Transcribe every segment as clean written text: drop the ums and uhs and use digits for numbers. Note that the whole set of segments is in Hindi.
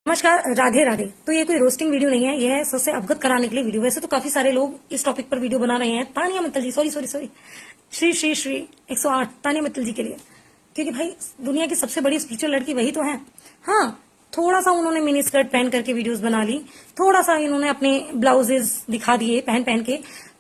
नमस्कार, राधे राधे। तो ये कोई रोस्टिंग वीडियो नहीं है, ये है सबसे अवगत कराने के लिए वीडियो। वैसे तो काफी सारे लोग इस टॉपिक पर वीडियो बना रहे हैं। Tania Mittal ji, sorry sorry sorry, Shri Shri Shri 108 Tania Mittal ji के लिए, क्योंकि भाई दुनिया की सबसे बड़ी स्पिरिचुअल लड़की वही तो है। हाँ, थोड़ा सा उन्होंने मिनी स्कर्ट पहन करके वीडियोस बना ली, थोड़ा सा इन्होंने अपने ब्लाउजेज दिखा दिए पहन पहन के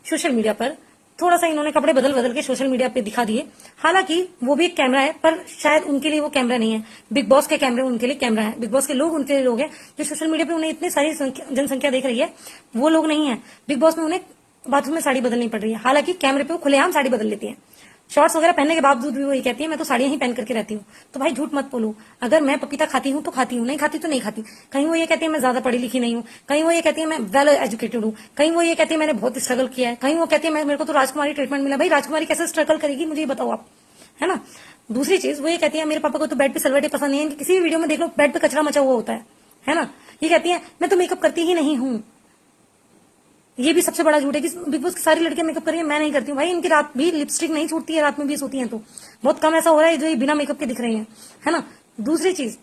सोशल मीडिया पर, थोड़ा सा इन्होंने कपड़े बदल बदल के सोशल मीडिया पे दिखा दिए। हालांकि वो भी एक कैमरा है, पर शायद उनके लिए वो कैमरा नहीं है। बिग बॉस के कैमरे उनके लिए कैमरा है, बिग बॉस के लोग उनके लिए लोग हैं। जो सोशल मीडिया पे उन्हें इतनी सारी जनसंख्या देख रही है, वो लोग नहीं है। बिग बॉस में उन्हें बाथरूम में साड़ी बदलनी पड़ रही है, हालांकि कैमरे पे वो खुलेआम साड़ी बदल लेती है। शॉर्ट्स वगैरह पहनने के बावजूद भी वो ये कहती है मैं तो साड़ियां ही पहन करके रहती हूँ। तो भाई झूठ मत बोलो, अगर मैं पपीता खाती हूँ तो खाती हूँ, नहीं खाती तो नहीं खाती। कहीं वो ये कहती है मैं ज्यादा पढ़ी लिखी नहीं हूँ, कहीं वो ये कहती है मैं वेल एजुकेटेड हूँ, कहीं वो ये कहती है मैंने बहुत स्ट्रगल किया है, कहीं वो कहती है मेरे को तो राजकुमारी ट्रीटमेंट मिला। भाई राजकुमारी कैसे स्ट्रगल करेगी मुझे ये बताओ आप, है ना। दूसरी चीज वो ये कहती है मेरे पापा को तो बेड पे सलवटे पसंद नहीं है, किसी भी वीडियो में देख लो बेड पे कचरा मचा हुआ होता है ना। ये कहती है मैं तो मेकअप करती ही नहीं हूँ। ये भी सबसे बड़ा झूठ है कि बिग बॉस की सारी लड़कियां मेकअप कर रही है, मैं नहीं करती हूँ। भाई इनकी रात भी लिपस्टिक नहीं छूटती है, रात में भी सोती हैं तो बहुत कम ऐसा हो रहा है जो ये बिना मेकअप के दिख रही है ना। दूसरी चीज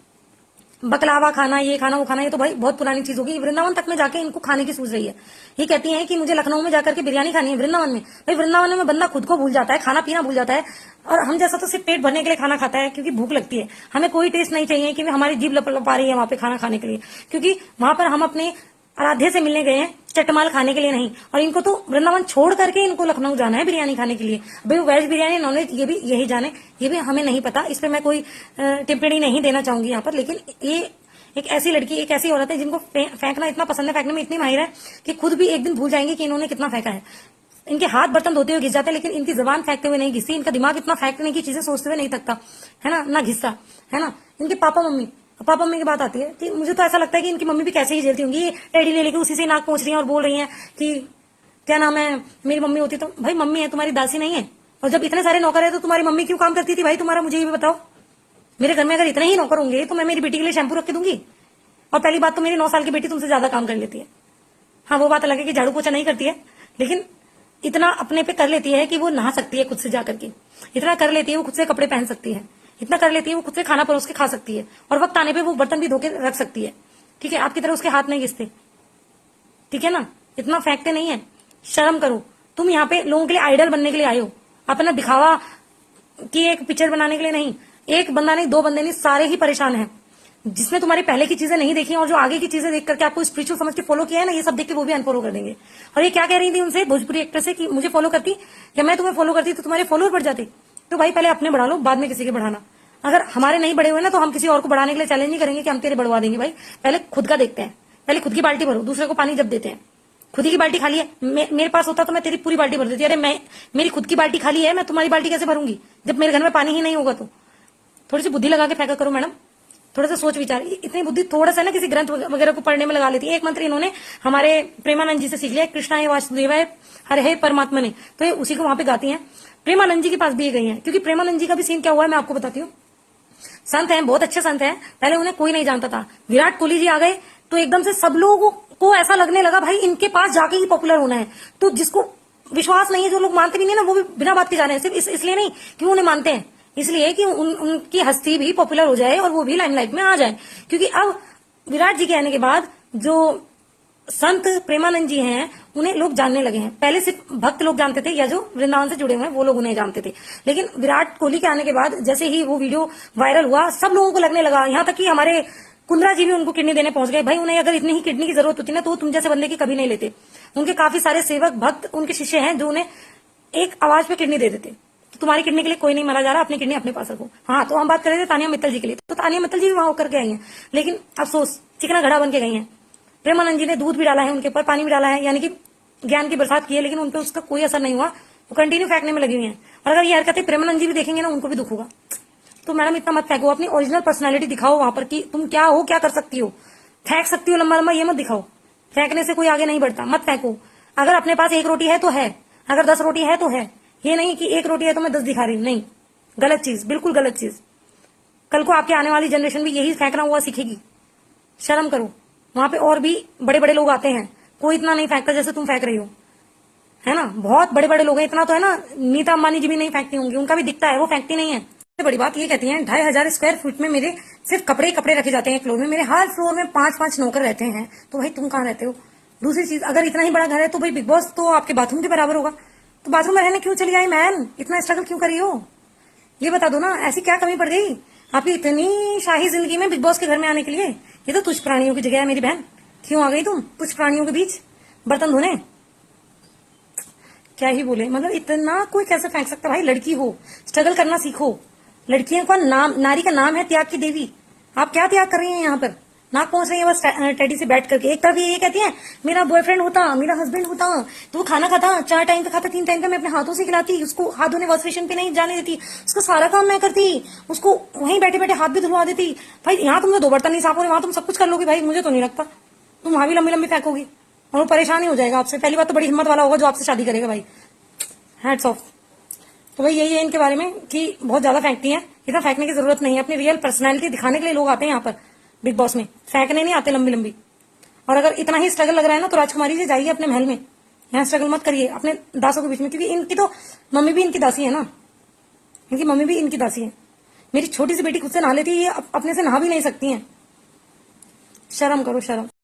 बकलावा खाना, ये खाना वो खाना, ये तो भाई बहुत पुरानी चीज होगी। वृंदावन तक में जाके इनको खाने की सूझ रही है। ये कहती है कि मुझे लखनऊ में जाकर के बिरयानी खानी है, वृंदावन में। भाई वृंदावन में बंदा खुद को भूल जाता है, खाना पीना भूल जाता है, और हम जैसा तो सिर्फ पेट भरने के लिए खाना खाता है क्योंकि भूख लगती है। हमें कोई टेस्ट नहीं चाहिए कि हमारी जीभ लपा रही है वहां पे खाना खाने के लिए, क्योंकि वहां पर हम अपने आराध्य से मिलने गए हैं, चटमाल खाने के लिए नहीं। और इनको तो वृंदावन छोड़ करके इनको लखनऊ जाना है बिरयानी खाने के लिए। भाई वेज बिरयानी नॉन वेज ये भी यही जाने, ये भी हमें नहीं पता। इस पर मैं कोई टिप्पणी नहीं देना चाहूंगी यहाँ पर। लेकिन ये एक ऐसी लड़की, एक ऐसी औरत है जिनको फेंकना इतना पसंद है, फेंकने में इतनी माहिर है कि खुद भी एक दिन भूल जाएंगे कि इन्होंने कितना फेंका है। इनके हाथ बर्तन धोते हुए घिस जाते हैं, लेकिन इनकी जबान फेंकते हुए नहीं घिसती। इनका दिमाग इतना फेंकने की चीजें सोचते हुए नहीं थकता, है ना घिसता, है ना। इनके पापा मम्मी की बात आती है कि मुझे तो ऐसा लगता है कि इनकी मम्मी भी कैसे ही झेलती होंगी। ये टेडी ले लेके उसी से नाक पहुंच रही है और बोल रही है कि क्या नाम है, मेरी मम्मी होती तो। भाई मम्मी है, तुम्हारी दासी नहीं है। और जब इतने सारे नौकर है तो तुम्हारी मम्मी क्यों काम करती थी भाई तुम्हारा, मुझे ये भी बताओ। मेरे घर में अगर इतने ही नौकर होंगे तो मैं मेरी बेटी के लिए शैम्पू रख के दूंगी। और पहली बात तो मेरी 9 साल की बेटी तुमसे ज्यादा काम कर लेती है। हाँ, वो बात अलग है कि झाड़ू पोछा नहीं करती है, लेकिन इतना अपने पे कर लेती है कि वो नहा सकती है खुद से जाकर के, इतना कर लेती है वो खुद से कपड़े पहन सकती है, इतना कर लेती है वो खुद से खाना परोस के खा सकती है, और वक्त आने पे वो बर्तन भी धो के रख सकती है। ठीक है, आपकी तरह उसके हाथ नहीं घिसते, ठीक है ना। इतना फेंकते नहीं है, शर्म करो। तुम यहाँ पे लोगों के लिए आइडल बनने के लिए आए हो, अपना दिखावा की एक पिक्चर बनाने के लिए नहीं। एक बंदा नहीं, 2 बंदे नहीं, सारे ही परेशान हैं। जिसने तुम्हारी पहले की चीजें नहीं देखी और जो आगे की चीजें देख करके आपको स्पिरिचुअल समझ के फॉलो किया है ना, ये सब देख के वो भी अनफॉलो कर देंगे। और ये क्या कह रही थी उनसे, भोजपुरी एक्टर से, कि मुझे फॉलो करती या मैं तुम्हें फॉलो करती तो तुम्हारे फॉलोअर बढ़ जाते। तो भाई पहले अपने बढ़ा लो, बाद में किसी के बढ़ाना। अगर हमारे नहीं बढ़े हुए ना तो हम किसी और को बढ़ाने के लिए चैलेंज नहीं करेंगे कि हम तेरे बढ़वा देंगे। भाई पहले खुद का देखते हैं, पहले खुद की बाल्टी भरो। दूसरे को पानी जब देते हैं, खुद ही की बाल्टी खाली है। मेरे पास होता तो मैं तेरी पूरी बाल्टी भर देती। अरे मेरी खुद की बाल्टी खाली है, मैं तुम्हारी बाल्टी कैसे भरूंगी जब मेरे घर में पानी ही नहीं होगा। तो थोड़ी सी बुद्धि लगा के फेंका करो मैडम, थोड़ा सा सोच विचार। इतनी बुद्धि थोड़ा सा ना किसी ग्रंथ वगैरह को पढ़ने में लगा लेती है। एक मंत्र इन्होंने हमारे प्रेमानंद जी से सीख लिया, कृष्णाय वासुदेवाय हरे परमात्मा ने, तो ये उसी को वहां पे गाती हैं। प्रेमानंद जी के पास भी ये गई हैं, क्योंकि प्रेमानंद जी का भी सीन क्या हुआ है मैं आपको बताती हूँ। संत हैं, बहुत अच्छे संत हैं, पहले उन्हें कोई नहीं जानता था। विराट कोहली जी आ गए तो एकदम से सब लोगों को ऐसा लगने लगा भाई इनके पास जाके ही पॉपुलर होना है। तो जिसको विश्वास नहीं है, जो लोग मानते भी नहीं ना, वो भी बिना बात के जा रहे हैं। सिर्फ इसलिए नहीं कि वो उन्हें मानते हैं, इसलिए कि उनकी हस्ती भी पॉपुलर हो जाए और वो भी लाइमलाइट में आ जाए। क्योंकि अब विराट जी के आने के बाद जो संत प्रेमानंद जी हैं उन्हें लोग जानने लगे हैं। पहले सिर्फ भक्त लोग जानते थे या जो वृंदावन से जुड़े हुए हैं वो लोग उन्हें जानते थे, लेकिन विराट कोहली के आने के बाद जैसे ही वो वीडियो वायरल हुआ, सब लोगों को लगने लगा, यहाँ तक कि हमारे कुंद्रा जी भी उनको किडनी देने पहुंच गए। भाई उन्हें अगर इतनी ही किडनी की जरूरत होती ना तो तुम जैसे बंदे की कभी नहीं लेते। उनके काफी सारे सेवक भक्त उनके शिष्य हैं जो उन्हें एक आवाज पे किडनी दे देते। तुम्हारी किडनी के लिए कोई नहीं मारा जा रहा, अपनी किडनी अपने पास रखो। हाँ, तो हम बात कर रहे थे तानिया मित्तल जी के लिए, तो तानिया मित्तल जी भी वहां होकर के आई हैं, लेकिन अफसोस चिकना घड़ा बन के गई हैं। प्रेमानंद जी ने दूध भी डाला है उनके ऊपर, पानी भी डाला है, यानी कि ज्ञान की बरसात की है, लेकिन उनपे उसका कोई असर नहीं हुआ। वो कंटिन्यू फेंकने में लगी हुई है। और अगर ये हरकतें प्रेमानंद जी भी देखेंगे ना, उनको भी दुख होगा। तो मैडम इतना मत फेंको, अपनी ओरिजिनल पर्सनैलिटी दिखाओ वहां पर कि तुम क्या हो, क्या कर सकती हो। फेंक सकती हो लंबा लंबा, ये मत दिखाओ। फेंकने से कोई आगे नहीं बढ़ता, मत फेंको। अगर अपने पास 1 रोटी है तो है, अगर 10 रोटी है तो है। ये नहीं कि 1 रोटी है तो मैं 10 दिखा रही हूं, नहीं, गलत चीज, बिल्कुल गलत चीज। कल को आपके आने वाली जनरेशन भी यही फेंकना हुआ सीखेगी। शर्म करो। वहां पे और भी बड़े बड़े लोग आते हैं, कोई इतना नहीं फेंकता जैसे तुम फेंक रही हो, है ना। बहुत बड़े बड़े लोग हैं, इतना तो है ना, नीता अंबानी जी भी नहीं फेंकती होंगी, उनका भी दिखता है, वो फेंकती नहीं है। बड़ी बात ये कहती हैं 2500 स्क्वायर फीट में मेरे सिर्फ कपड़े कपड़े रखे जाते हैं एक फ्लोर में, मेरे हर फ्लोर में 5-5 नौकर रहते हैं, तो भाई तुम कहाँ रहते हो? दूसरी चीज, अगर इतना ही बड़ा घर है तो भाई बिग बॉस तो आपके बाथरूम के बराबर होगा, तो बाथरूम में रहने क्यों चली आई मैन? इतना स्ट्रगल क्यों करी हो? ये बता दो ना, ऐसी क्या कमी पड़ गई आपकी इतनी शाही जिंदगी में बिग बॉस के घर में आने के लिए? ये तो तुझ प्राणियों की जगह है मेरी बहन, क्यों आ गई तुम तुझ प्राणियों के बीच बर्तन धोने? क्या ही बोले, मतलब इतना कोई कैसे फेंक सकता भाई? लड़की हो, स्ट्रगल करना सीखो। लड़कियों का नाम, नारी का नाम है त्याग की देवी। आप क्या त्याग कर रही हैं यहाँ पर? नाक पहुंच रही है बस टेडी से बैठ करके। एक तरफ ये कहती है मेरा बॉयफ्रेंड होता, मेरा हस्बैंड होता तो वो खाना खाता, 4 टाइम का खाता, 3 टाइम का मैं अपने हाथों से खिलाती, उसको हाथ धोने वॉश बेसिन पे नहीं जाने देती, उसका सारा काम मैं करती, उसको वहीं बैठे बैठे हाथ भी धुलवा देती। भाई यहाँ तुमने 2 बर्तन नहीं साफ हो रहे, वहां तुम सब कुछ कर लोगे भाई? मुझे तो नहीं लगता। तुम वहां भी लंबी लंबी फेंकोगी और वो परेशान ही हो जाएगा आपसे। पहली बात तो बड़ी हिम्मत वाला होगा जो आपसे शादी करेगा भाई, हैट्स ऑफ। तो भाई यही है इनके बारे में कि बहुत ज्यादा फेंकती हैं। इतना फेंकने की जरूरत नहीं है, अपनी रियल पर्सनैलिटी दिखाने के लिए लोग आते हैं यहाँ पर बिग बॉस में, फेंकने नहीं आते लंबी लंबी। और अगर इतना ही स्ट्रगल लग रहा है ना तो राजकुमारी जी जाइए अपने महल में, यहाँ स्ट्रगल मत करिए अपने दासों के बीच में, क्योंकि इनकी तो मम्मी भी इनकी दासी है ना, इनकी मम्मी भी इनकी दासी है। मेरी छोटी सी बेटी खुद से नहा लेती है, ये अपने से नहा भी नहीं सकती है। शर्म करो शर्म।